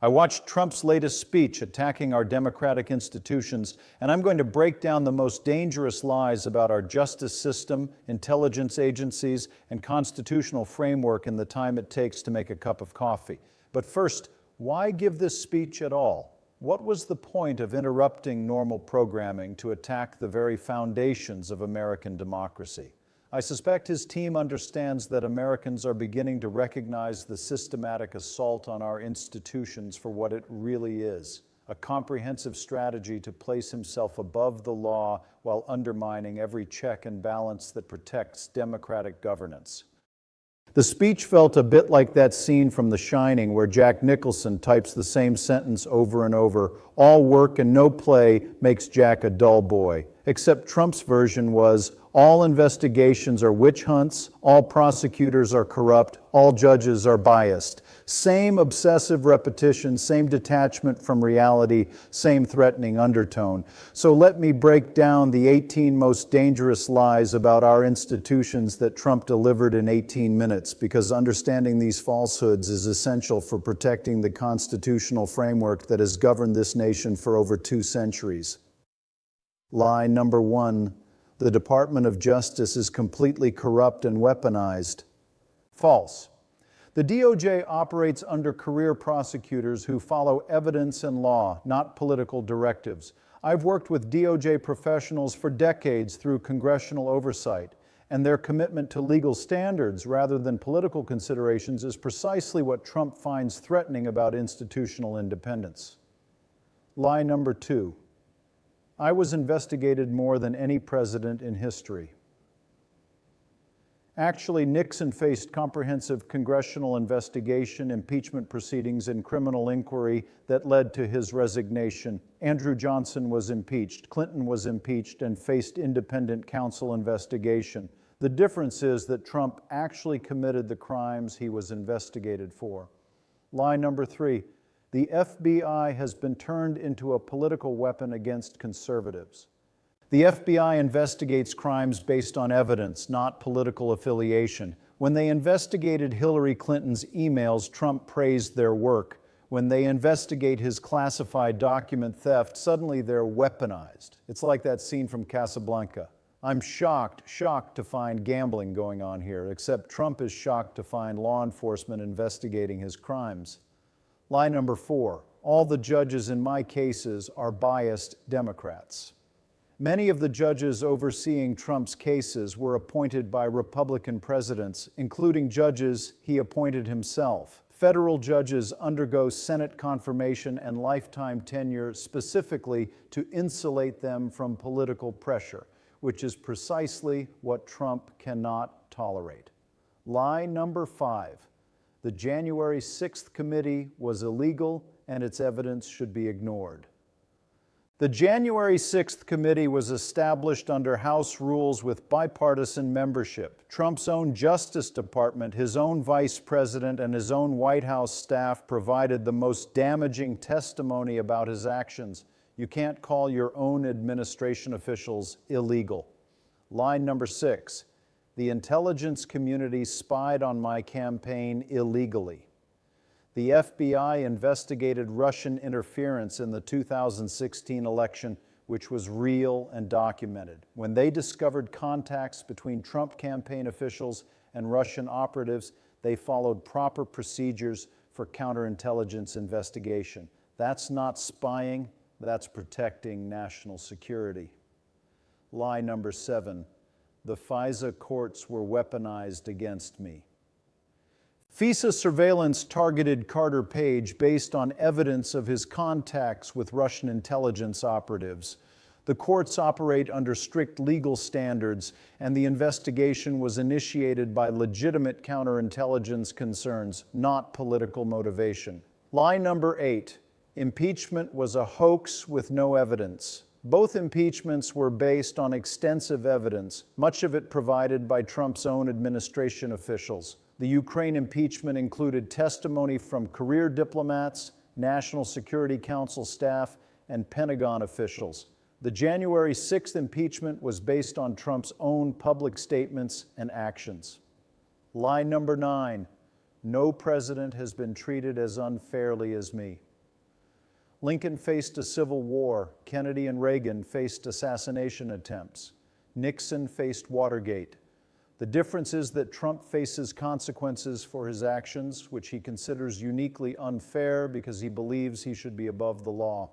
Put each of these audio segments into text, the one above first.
I watched Trump's latest speech attacking our democratic institutions, and I'm going to break down the most dangerous lies about our justice system, intelligence agencies, and constitutional framework in the time it takes to make a cup of coffee. But first, why give this speech at all? What was the point of interrupting normal programming to attack the very foundations of American democracy? I suspect his team understands that Americans are beginning to recognize the systematic assault on our institutions for what it really is, a comprehensive strategy to place himself above the law while undermining every check and balance that protects democratic governance. The speech felt a bit like that scene from The Shining where Jack Nicholson types the same sentence over and over, "All work and no play makes Jack a dull boy," except Trump's version was, "All investigations are witch hunts, all prosecutors are corrupt, all judges are biased." Same obsessive repetition, same detachment from reality, same threatening undertone. So let me break down the 18 most dangerous lies about our institutions that Trump delivered in 18 minutes, because understanding these falsehoods is essential for protecting the constitutional framework that has governed this nation for over 2 centuries. Lie number 1. The Department of Justice is completely corrupt and weaponized. False. The DOJ operates under career prosecutors who follow evidence and law, not political directives. I've worked with DOJ professionals for decades through congressional oversight, and their commitment to legal standards rather than political considerations is precisely what Trump finds threatening about institutional independence. Lie number 2. I was investigated more than any president in history. Actually, Nixon faced comprehensive congressional investigation, impeachment proceedings, and criminal inquiry that led to his resignation. Andrew Johnson was impeached, Clinton was impeached, and faced independent counsel investigation. The difference is that Trump actually committed the crimes he was investigated for. Lie number 3. The FBI has been turned into a political weapon against conservatives. The FBI investigates crimes based on evidence, not political affiliation. When they investigated Hillary Clinton's emails, Trump praised their work. When they investigate his classified document theft, suddenly they're weaponized. It's like that scene from Casablanca. I'm shocked to find gambling going on here, except Trump is shocked to find law enforcement investigating his crimes. Lie number 4. All the judges in my cases are biased Democrats. Many of the judges overseeing Trump's cases were appointed by Republican presidents, including judges he appointed himself. Federal judges undergo Senate confirmation and lifetime tenure specifically to insulate them from political pressure, which is precisely what Trump cannot tolerate. Lie number 5. The January 6th committee was illegal and its evidence should be ignored. The January 6th committee was established under House rules with bipartisan membership. Trump's own Justice Department, his own vice president, and his own White House staff provided the most damaging testimony about his actions. You can't call your own administration officials illegal. Line number 6. The intelligence community spied on my campaign illegally. The FBI investigated Russian interference in the 2016 election, which was real and documented. When they discovered contacts between Trump campaign officials and Russian operatives, they followed proper procedures for counterintelligence investigation. That's not spying, that's protecting national security. Lie number 7. The FISA courts were weaponized against me. FISA surveillance targeted Carter Page based on evidence of his contacts with Russian intelligence operatives. The courts operate under strict legal standards, and the investigation was initiated by legitimate counterintelligence concerns, not political motivation. Lie number 8. Impeachment was a hoax with no evidence. Both impeachments were based on extensive evidence, much of it provided by Trump's own administration officials. The Ukraine impeachment included testimony from career diplomats, National Security Council staff, and Pentagon officials. The January 6th impeachment was based on Trump's own public statements and actions. Lie number 9. No president has been treated as unfairly as me. Lincoln faced a civil war. Kennedy and Reagan faced assassination attempts. Nixon faced Watergate. The difference is that Trump faces consequences for his actions, which he considers uniquely unfair because he believes he should be above the law.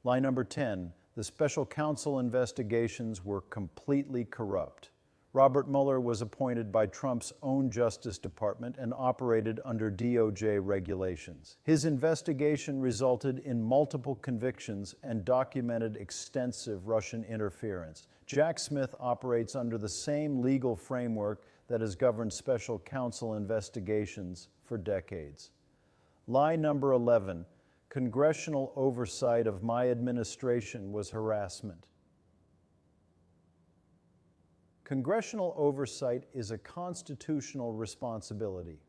Lie number 10, the special counsel investigations were completely corrupt. Robert Mueller was appointed by Trump's own Justice Department and operated under DOJ regulations. His investigation resulted in multiple convictions and documented extensive Russian interference. Jack Smith operates under the same legal framework that has governed special counsel investigations for decades. Lie number 11, congressional oversight of my administration was harassment. Congressional oversight is a constitutional responsibility.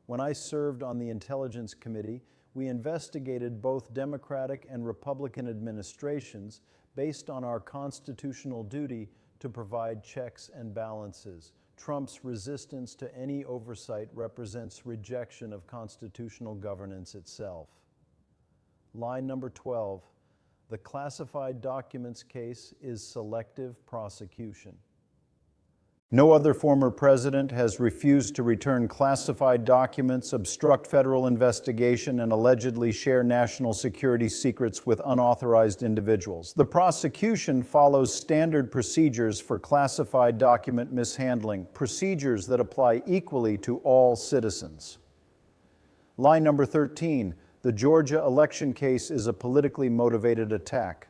When I served on the Intelligence Committee, we investigated both Democratic and Republican administrations based on our constitutional duty to provide checks and balances. Trump's resistance to any oversight represents rejection of constitutional governance itself. Lie number 12, the classified documents case is selective prosecution. No other former president has refused to return classified documents, obstruct federal investigation, and allegedly share national security secrets with unauthorized individuals. The prosecution follows standard procedures for classified document mishandling, procedures that apply equally to all citizens. Lie number 13, the Georgia election case is a politically motivated attack.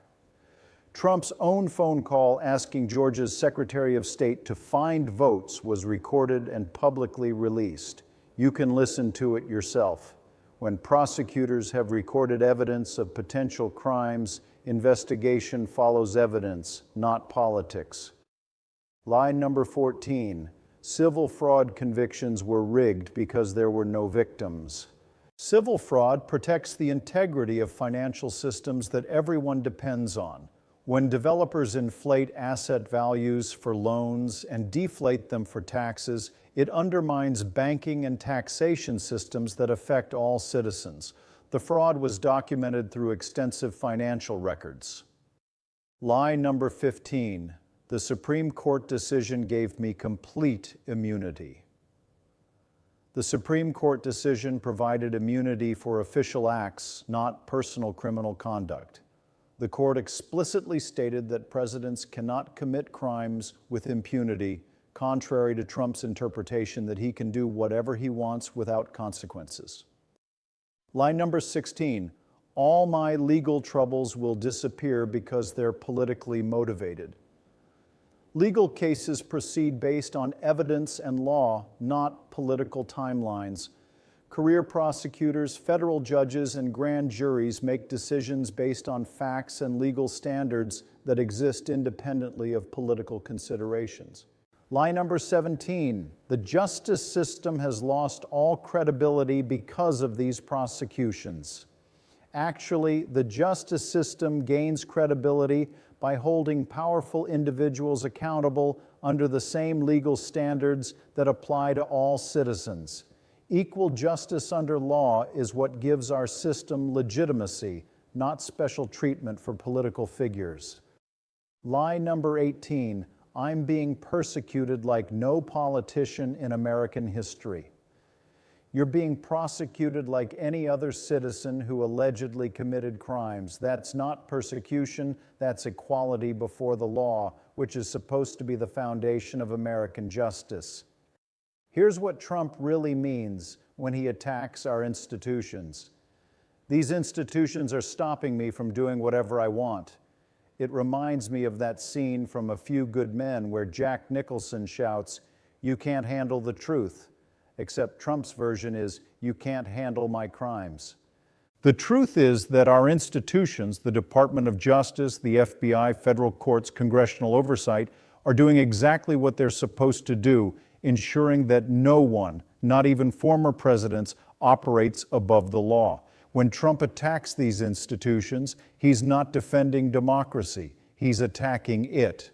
Trump's own phone call asking Georgia's Secretary of State to find votes was recorded and publicly released. You can listen to it yourself. When prosecutors have recorded evidence of potential crimes, investigation follows evidence, not politics. Lie number 14, civil fraud convictions were rigged because there were no victims. Civil fraud protects the integrity of financial systems that everyone depends on. When developers inflate asset values for loans and deflate them for taxes, it undermines banking and taxation systems that affect all citizens. The fraud was documented through extensive financial records. Lie number 15, the Supreme Court decision gave me complete immunity. The Supreme Court decision provided immunity for official acts, not personal criminal conduct. The court explicitly stated that presidents cannot commit crimes with impunity, contrary to Trump's interpretation that he can do whatever he wants without consequences. Lie number 16, all my legal troubles will disappear because they're politically motivated. Legal cases proceed based on evidence and law, not political timelines. Career prosecutors, federal judges, and grand juries make decisions based on facts and legal standards that exist independently of political considerations. Lie number 17, the justice system has lost all credibility because of these prosecutions. Actually, the justice system gains credibility by holding powerful individuals accountable under the same legal standards that apply to all citizens. Equal justice under law is what gives our system legitimacy, not special treatment for political figures. Lie number 18, I'm being persecuted like no politician in American history. You're being prosecuted like any other citizen who allegedly committed crimes. That's not persecution, that's equality before the law, which is supposed to be the foundation of American justice. Here's what Trump really means when he attacks our institutions. These institutions are stopping me from doing whatever I want. It reminds me of that scene from A Few Good Men where Jack Nicholson shouts, "You can't handle the truth," except Trump's version is, "You can't handle my crimes." The truth is that our institutions, the Department of Justice, the FBI, federal courts, congressional oversight, are doing exactly what they're supposed to do, ensuring that no one, not even former presidents, operates above the law. When Trump attacks these institutions, he's not defending democracy, he's attacking it.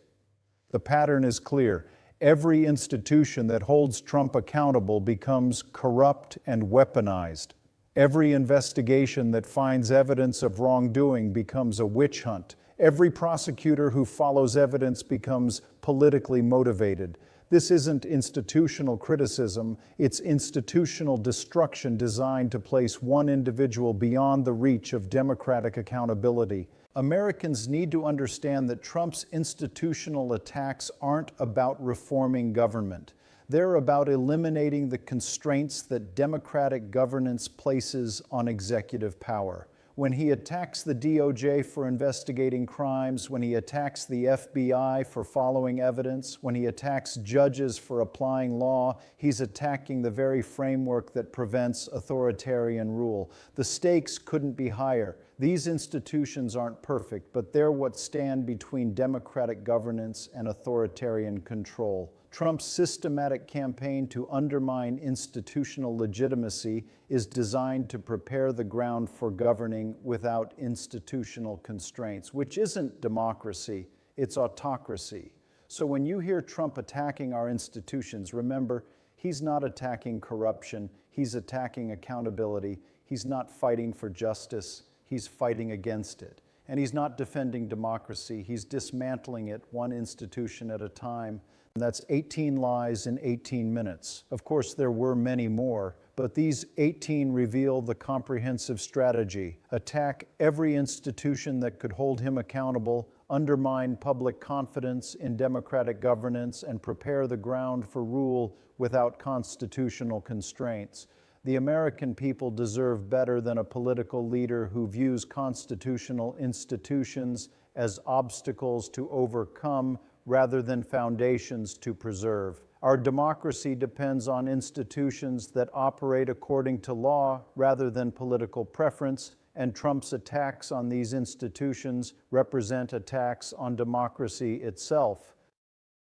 The pattern is clear. Every institution that holds Trump accountable becomes corrupt and weaponized. Every investigation that finds evidence of wrongdoing becomes a witch hunt. Every prosecutor who follows evidence becomes politically motivated. This isn't institutional criticism, it's institutional destruction designed to place one individual beyond the reach of democratic accountability. Americans need to understand that Trump's institutional attacks aren't about reforming government. They're about eliminating the constraints that democratic governance places on executive power. When he attacks the DOJ for investigating crimes, when he attacks the FBI for following evidence, when he attacks judges for applying law, he's attacking the very framework that prevents authoritarian rule. The stakes couldn't be higher. These institutions aren't perfect, but they're what stand between democratic governance and authoritarian control. Trump's systematic campaign to undermine institutional legitimacy is designed to prepare the ground for governing without institutional constraints, which isn't democracy, it's autocracy. So when you hear Trump attacking our institutions, remember, he's not attacking corruption, he's attacking accountability, he's not fighting for justice, he's fighting against it. And he's not defending democracy, he's dismantling it one institution at a time. That's 18 lies in 18 minutes. Of course, there were many more, but these 18 reveal the comprehensive strategy. Attack every institution that could hold him accountable, undermine public confidence in democratic governance, and prepare the ground for rule without constitutional constraints. The American people deserve better than a political leader who views constitutional institutions as obstacles to overcome rather than foundations to preserve. Our democracy depends on institutions that operate according to law rather than political preference, and Trump's attacks on these institutions represent attacks on democracy itself.